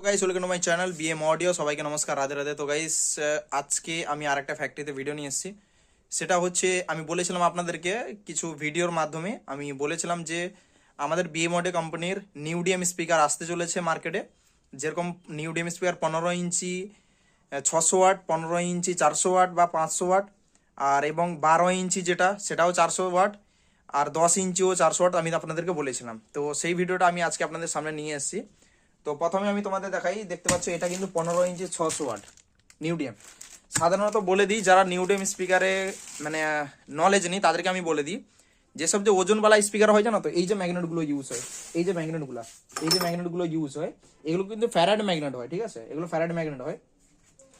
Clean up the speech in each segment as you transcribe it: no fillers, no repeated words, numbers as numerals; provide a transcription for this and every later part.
Guys welcome to my channel BM audio. সবাইকে নমস্কার, রাধে রাধে। তো গাইস আজকে আমি আরেকটা ফ্যাক্টরিতে ভিডিও নিয়ে এসেছি। সেটা হচ্ছে আমি বলেছিলাম আপনাদেরকে কিছু ভিডিওর মাধ্যমে আমি বলেছিলাম যে আমাদের বিএম অডিও কোম্পানির নিউ ডিএম স্পিকার আসতে চলেছে মার্কেটে। যেরকম নিউ ডিএম স্পিকার 15 ইঞ্চি 600 ওয়াট, 15 ইঞ্চি 400 ওয়াট বা 500 ওয়াট, আর এবং 12 ইঞ্চি যেটা সেটাও 400 ওয়াট, আর 10 ইঞ্চিও 400 ওয়াট আমি আপনাদেরকে বলেছিলাম। তো সেই ভিডিওটা আমি আজকে আপনাদের সামনে নিয়ে এসেছি। তো প্রথমে আমি তোমাদের দেখাই, দেখতে পাচ্ছ এটা কিন্তু 15 ইঞ্চি 600 ওয়াট নিউডিএম। সাধারণত বলে দিই যারা নিউডিএম স্পিকারে মানে নলেজ নেই তাদেরকে আমি বলে দিই, যেসব যে ওজনওয়ালা স্পিকার হয় জানো তো, এই যে ম্যাগনেটগুলো ইউজ হয়, এই যে ম্যাগনেটগুলো ইউজ হয়, এগুলো কিন্তু ফ্যারাড ম্যাগনেট হয়, ঠিক আছে? এগুলো ফ্যারাড ম্যাগনেট হয়।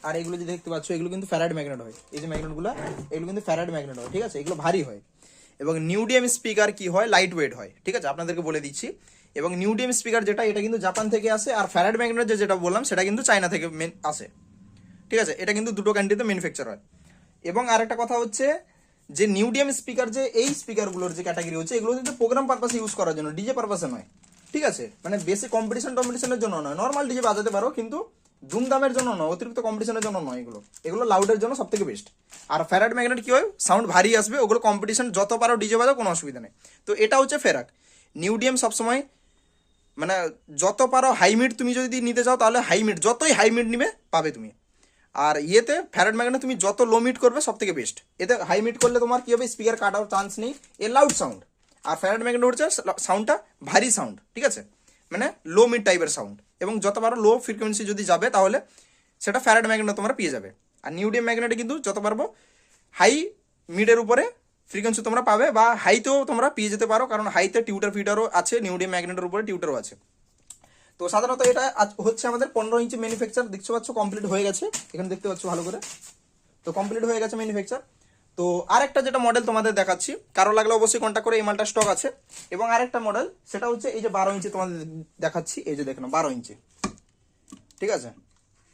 আর এগুলো যে দেখতে পাচ্ছ এগুলো কিন্তু ফ্যারাড ম্যাগনেট হয়, এই যে ম্যাগনেটগুলো এগুলো কিন্তু ফ্যারাড ম্যাগনেট হয়, ঠিক আছে? এগুলো ভারী হয়। এবং নিউডিএম স্পিকার কি হয়, লাইট ওয়েট হয়, ঠিক আছে? আপনাদেরকে বলে দিচ্ছি। এবং নিউডিএম স্পিকার যেটা, এটা কিন্তু জাপান থেকে আসে, আর ফ্যারাড ম্যাগনেট যেটা বললাম সেটা কিন্তু চায়না থেকে আসে, ঠিক আছে? এটা কিন্তু দুটো কান্ট্রিতে ম্যানুফ্যাকচার হয়। এবং আরেকটা কথা হচ্ছে যে নিউডিএম স্পিকার যে এই স্পিকারগুলোর যে ক্যাটাগরি হচ্ছে, এগুলো কিন্তু প্রোগ্রাম পারপাসে ইউজ করার জন্য, ডিজে পারপাসে নয়, ঠিক আছে? মানে বেশি কম্পিটিশনের জন্য নয়, নর্মাল ডিজে বাজাতে পারো কিন্তু ধুমধামের জন্য নয়, অতিরিক্ত কম্পিটিশনের জন্য নয়। এগুলো লাউডের জন্য সব থেকে বেস্ট। আর ফ্যারাড ম্যাগনেট কি হয়, সাউন্ড ভারী আসবে, ওগুলো কম্পিটিশন যত পারো ডিজে বাজাও, কোনো অসুবিধা নেই। তো এটা হচ্ছে ফেরাক। নিউডিএম সবসময় মানে যত পারো হাই মিড তুমি যদি নিতে চাও তাহলে হাই মিড, যতই হাই মিড নিবে পাবে তুমি। আর ইয়েতে ফ্যারাড ম্যাগনেট তুমি যত লো মিড করবে সব থেকে বেস্ট। এতে হাই মিড করলে তোমার কি হবে, স্পিকার কাটার চান্স নেই, এ লাউড সাউন্ড। আর ফ্যারাড ম্যাগনেট হচ্ছে সাউন্ডটা ভারী সাউন্ড, ঠিক আছে? মানে লো মিড টাইপের সাউন্ড। এবং যত পারো লো ফ্রিকোয়েন্সি যদি যাবে তাহলে সেটা ফ্যারাড ম্যাগনেট তোমরা পেয়ে যাবে। আর নিউডিএম ম্যাগনেটে কিন্তু যত পারবো হাই মিডের উপরে ফ্রিকোয়েন্সি তোমরা পাবে, বা হাইতেও তোমরা পেয়ে যেতে পারো, কারণ হাইতে টিউটার ফিটারও আছে, নিউডিএম ম্যাগনেটের উপরে টিউটারও আছে। তো সাধারণত এটা হচ্ছে আমাদের 15 ইঞ্চি ম্যানুফ্যাকচার, দেখতে পাচ্ছ কমপ্লিট হয়ে গেছে, এখানে দেখতে পাচ্ছ ভালো করে। তো কমপ্লিট হয়ে গেছে ম্যানুফ্যাকচার। তো আরেকটা যেটা মডেল তোমাদের দেখাচ্ছি, কারো লাগলে অবশ্যই কন্ট্যাক্ট করে, এই মালটা স্টক আছে। এবং আরেকটা মডেল সেটা হচ্ছে এই যে 12 ইঞ্চি তোমাদের দেখাচ্ছি, এই যে দেখে নাও 12 ইঞ্চি, ঠিক আছে?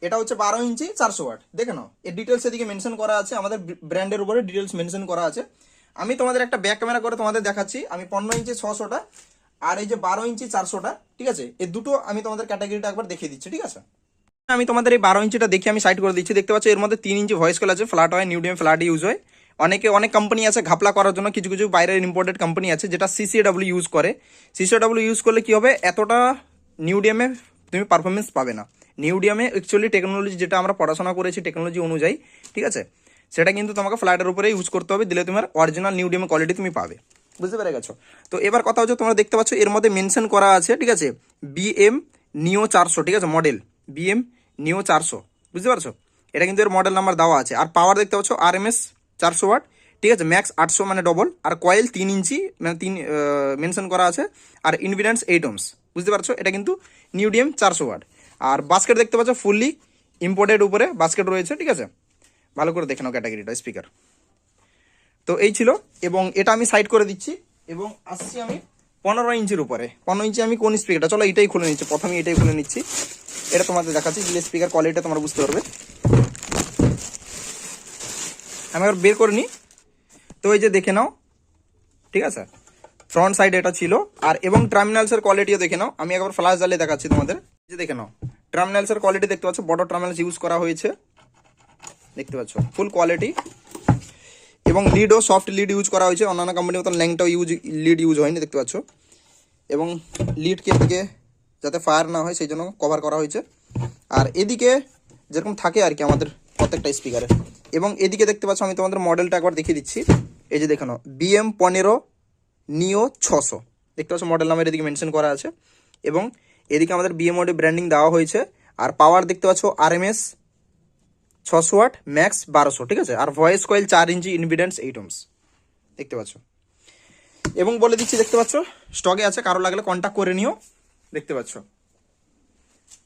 এটা হচ্ছে 12 ইঞ্চি 400 ওয়াট, দেখে নাও এর ডিটেলস এদিকে মেনশন করা আছে, আমাদের ব্র্যান্ডের উপরে ডিটেলস মেনশন করা আছে। আমি তোমাদের একটা ব্যাক ক্যামেরা করে তোমাদের দেখাচ্ছি, আমি 15 ইঞ্চি 600টা আর এই যে 12 ইঞ্চি 400টা, ঠিক আছে? এই দুটো আমি তোমাদের ক্যাটাগরিটা একবার দেখিয়ে দিচ্ছি, ঠিক আছে? আমি তোমাদের এই 12 ইঞ্চিটা দেখে আমি সাইড করে দিচ্ছি। দেখতে পাচ্ছ এর মধ্যে 3 ইঞ্চি ভয়েস কল আছে, ফ্ল্যাট হয়, নিউডিএম ফ্ল্যাট ইউজ হয়। অনেক কোম্পানি আছে ঘাপলা করার জন্য, কিছু কিছু বাইরের ইম্পোর্টেড কোম্পানি আছে যেটা সিসিডব্লিউ ইউজ করে। সিসিডব্লিউ ইউজ করলে কি হবে, এতটা নিউডিএমে তুমি পারফরমেন্স পাবে না। নিউডিএমে অ্যাকচুয়ালি টেকনোলজি যেটা আমরা পড়াশোনা করেছি টেকনোলজি অনুযায়ী, ঠিক আছে? সেটা কিন্তু তোমাকে ফ্ল্যাটের উপরে ইউজ করতে হবে, দিলে তোমার অরিজিনাল নিউডিএম কোয়ালিটি তুমি পাবে। বুঝতে পেরে গেছো? তো এবার কথা হচ্ছে, তোমরা দেখতে পাচ্ছ এর মধ্যে মেনশন করা আছে, ঠিক আছে? বিএম নিও 400, ঠিক আছে? মডেল বিএম নিও 400, বুঝতে পারছো? এটা কিন্তু এর মডেল নাম্বার দেওয়া আছে। আর পাওয়ার দেখতে পাচ্ছ আরএমএস 400 ওয়াট, ঠিক আছে? ম্যাক্স 800 মানে ডবল। আর কয়েল 3 ইঞ্চি মানে 3 মেনশন করা আছে। আর ইনভিডেন্স 8 ohms, বুঝতে পারছো? এটা কিন্তু নিউডিএম 400 ওয়াট। আর বাস্কেট দেখতে পাচ্ছ ফুললি ইম্পোর্টেড উপরে বাস্কেট রয়েছে, ঠিক আছে? ভালো করে দেখে নাও ক্যাটাগরিটা স্পিকার। তো এই ছিল, এবং এটা আমি সাইড করে দিচ্ছি এবং আসছি আমি 15 ইঞ্চির উপরে। 15 ইঞ্চি আমি কোন স্পিকারটা, চলো এটাই খুলে নিচ্ছি, প্রথমে এটাই খুলে নিচ্ছি। এটা তোমাদের দেখাচ্ছি, যে স্পিকার কোয়ালিটিটা তোমরা বুঝতে পারবে। আমি আবার বের করে নিই। তো এই যে দেখে নাও, ঠিক আছে? ফ্রন্ট সাইড এটা ছিল। আর এবং টার্মিনালসের কোয়ালিটিও দেখে নাও, আমি একবার ফ্ল্যাশ জ্বালিয়ে দেখাচ্ছি তোমাদের। এই যে দেখে নাও টার্মিনালসের কোয়ালিটি দেখতে পাচ্ছ, বড় টার্মিনালস ইউজ করা হয়েছে, দেখতে পাচ্ছ ফুল কোয়ালিটি। এবং লিডও সফট লিড ইউজ করা হয়েছে, অন্যান্য কোম্পানির মতন ল্যাংটাও লিড ইউজ হয়নি, দেখতে পাচ্ছ। এবং লিডকে এদিকে যাতে ফায়ার না হয় সেই জন্য কভার করা হয়েছে। আর এদিকে যেরকম থাকে আর কি আমাদের প্রত্যেকটা স্পিকারে। এবং এদিকে দেখতে পাচ্ছ, আমি তোমাদের মডেলটা একবার দেখিয়ে দিচ্ছি। এই যে দেখানো বিএম 15 নিও 600, দেখতে পাচ্ছ মডেল নামের এদিকে মেনশন করা আছে। এবং এদিকে আমাদের বিএমওডি ব্র্যান্ডিং দেওয়া হয়েছে। আর পাওয়ার দেখতে পাচ্ছ আরএমএস 600 ওয়াট, ম্যাক্স 1200, ঠিক আছে? আর ভয়েস কয়েল 4 ইঞ্চি, ইনভিডেন্স 8 ohms, দেখতে পাচ্ছ। এবং বলে দিচ্ছি, দেখতে পাচ্ছ স্টকে আছে, কারো লাগলে কন্ট্যাক্ট করে নিও, দেখতে পাচ্ছ,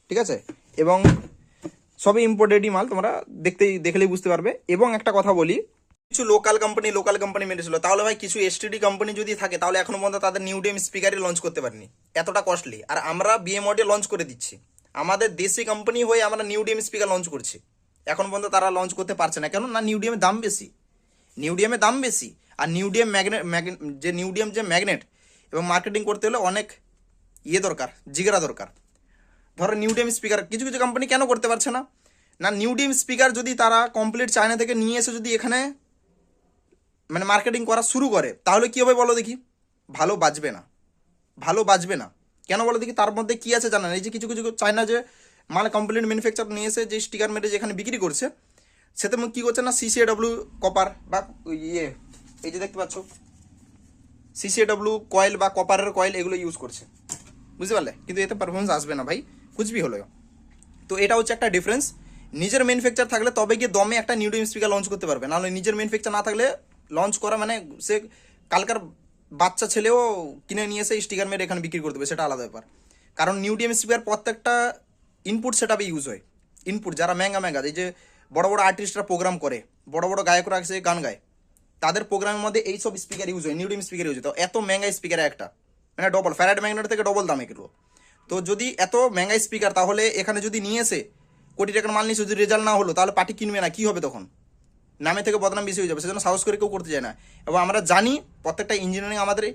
ঠিক আছে? এবং সবই ইম্পোর্টেডই মাল, তোমরা দেখলেই বুঝতে পারবে। এবং একটা কথা বলি, কিছু লোকাল কোম্পানি মেরেছিল, তাহলে ভাই কিছু এসটিডি কোম্পানি যদি থাকে তাহলে এখনো পর্যন্ত তাদের নিউডিএম স্পিকারই লঞ্চ করতে পারেনি, এতটা কস্টলি। আর আমরা বিএমওডি লঞ্চ করে দিচ্ছি, আমাদের দেশি কোম্পানি হয়ে আমরা নিউডিএম স্পিকার লঞ্চ করছি। এখন পর্যন্ত তারা লঞ্চ করতে পারছে না, কেন না? নিউডিএমের দাম বেশি। আর নিউডিএম যে ম্যাগনেট এবং মার্কেটিং করতে হলে অনেক দরকার, জিগেরা দরকার। ধরো নিউডিএম স্পিকার কিছু কিছু কোম্পানি কেন করতে পারছে না, না নিউডিএম স্পিকার যদি তারা কমপ্লিট চায়না থেকে নিয়ে এসে যদি এখানে মানে মার্কেটিং করা শুরু করে, তাহলে কী হবে বলো দেখি? ভালো বাজবে না, ভালো বাজবে না। কেন বলো দেখি? তার মধ্যে কী আছে জানা নেই। যে কিছু কিছু চায়না যে মানে কমপ্লিট ম্যানুফ্যাকচার নিয়ে এসে যে স্টিকার মেরে যেখানে বিক্রি করছে, সেতে কী করছে না সিসিএডব্লিউ কপার বা ইয়ে এই যে দেখতে পাচ্ছ সিসিএডব্লিউ কয়েল বা কপারের কয়েল এগুলো ইউজ করছে, বুঝতে পারলে? কিন্তু এতে পারফরমেন্স আসবে না ভাই, কুচবি হলো। তো এটা হচ্ছে একটা ডিফারেন্স। নিজের ম্যানুফ্যাকচার থাকলে তবে গিয়ে দমে একটা নিউডিএম স্পিকার লঞ্চ করতে পারবে, নাহলে নিজের ম্যানুফ্যাকচার না থাকলে লঞ্চ করা মানে সে কালকার বাচ্চা ছেলেও কিনে নিয়ে এসে স্টিকার মেরে এখানে বিক্রি করে দেবে, সেটা আলাদা ব্যাপার। কারণ নিউডিএম স্পিকার প্রত্যেকটা ইনপুট সেটআপে ইউজ হয়। ইনপুট যারা ম্যাঙ্গা এই যে বড় বড় আর্টিস্টরা প্রোগ্রাম করে, বড় বড় গায়করা আছে গান গায়, তাদের প্রোগ্রামের মধ্যে এইসব স্পিকার ইউজ হয়, নিউডিএম স্পিকার ইউজ হয়। তো এত মেঙ্গা স্পিকার একটা মানে ডবল ফ্যারাড ম্যাগনেট থেকে ডবল দামে কিলো। তো যদি এত মেঙ্গা স্পিকার, তাহলে এখানে যদি নিয়ে এসে কোটি টাকার মাল নিয়ে যদি রেজাল্ট না হলো, তাহলে পার্টি কিনবে না, কী হবে তখন? নামে থেকে বদনাম বেশি হয়ে যাবে, সেজন্য সাহস করে কেউ করতে যায় না। এবং আমরা জানি প্রত্যেকটা ইঞ্জিনিয়ারিং আমাদের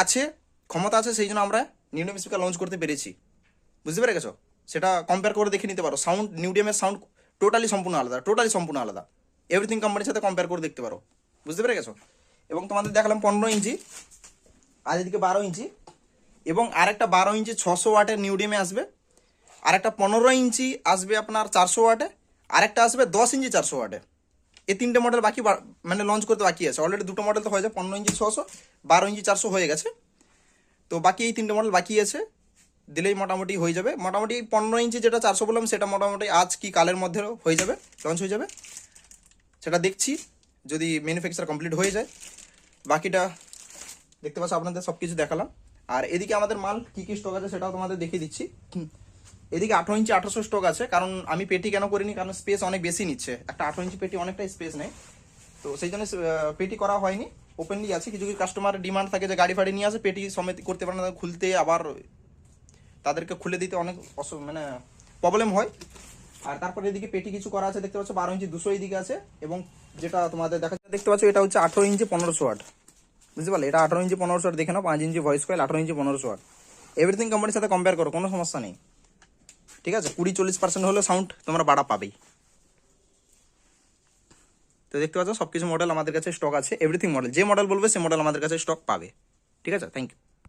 আছে, ক্ষমতা আছে, সেই জন্য আমরা নিউডিএম স্পিকার লঞ্চ করতে পেরেছি, বুঝতে পেরে গেছো? সেটা কম্পেয়ার করে দেখে নিতে পারো। সাউন্ড নিউডিএমের সাউন্ড টোটালি সম্পূর্ণ আলাদা। এভরিথিং কোম্পানির সাথে কম্পেয়ার করে দেখতে পারো, বুঝতে পেরে গেছো? এবং তোমাদের দেখালাম 15 ইঞ্চি, আর এদিকে 12 ইঞ্চি, এবং আরেকটা 12 ইঞ্চি 600 ওয়াটের নিউডিএমে আসবে, আরেকটা 15 ইঞ্চি আসবে আপনার 400 ওয়াটে, আরেকটা আসবে 10 ইঞ্চি 400 ওয়াটে। এই তিনটে মডেল বাকি মানে লঞ্চ করতে বাকি আছে। অলরেডি দুটো মডেল তো হয়ে যায়, 15 ইঞ্চি 600, 12 ইঞ্চি 400 হয়ে গেছে। তো বাকি এই তিনটে মডেল বাকি আছে, দিলেই মোটামুটি হয়ে যাবে। মোটামুটি 15 ইঞ্চি যেটা 400 বললাম, সেটা মোটামুটি আজ কি কালের মধ্যে হয়ে যাবে, লঞ্চ হয়ে যাবে। সেটা দেখছি যদি ম্যানুফ্যাকচার কমপ্লিট হয়ে যায়। বাকিটা দেখতে পাচ্ছ, আপনাদের সব কিছু দেখালাম। আর এদিকে আমাদের মাল কী কী স্টক আছে সেটাও তোমাদের দেখিয়ে দিচ্ছি। এদিকে 18 ইঞ্চি 1800 স্টক আছে। কারণ আমি পেটি কেন করিনি, কারণ স্পেস অনেক বেশি নিচ্ছে, একটা 18 ইঞ্চি পেটি অনেকটা স্পেস নেয়, তো সেই জন্য পেটি করা হয়নি, ওপেনলি আছে। কিছু কিছু কাস্টমার ডিমান্ড থাকে যে গাড়ি ফাড়ি নিয়ে আসে, পেটি সমেত করতে পারে না, খুলতে আবার তাদেরকে খুলে দিতে অনেক মানে প্রবলেম হয়। আর তারপরে এদিকে পেটি কিছু করা আছে, দেখতে পাচ্ছ 12 ইঞ্চি 200 এদিকে আছে। এবং যেটা তোমাদের দেখা দেখতে পাচ্ছ, এটা হচ্ছে 18 ইঞ্চি 1500 ওয়াট, বুঝতে পারলে? এটা 18 ইঞ্চি 1500 ওয়াট দেখে নাও, 5 ইঞ্চি ভয়েস কয়েল, 18 ইঞ্চি 1500 ওয়াট। এভরিথিং কোম্পানির সাথে কম্পেয়ার করো, কোনো সমস্যা নেই, ঠিক আছে? 20-40% হলে সাউন্ড তোমরা বাড়া পাবেই। তো দেখতে পাচ্ছ সব কিছু মডেল আমাদের কাছে স্টক আছে, এভরিথিং মডেল, যে মডেল বলবে সে মডেল আমাদের কাছে স্টক পাবে, ঠিক আছে? Thank you.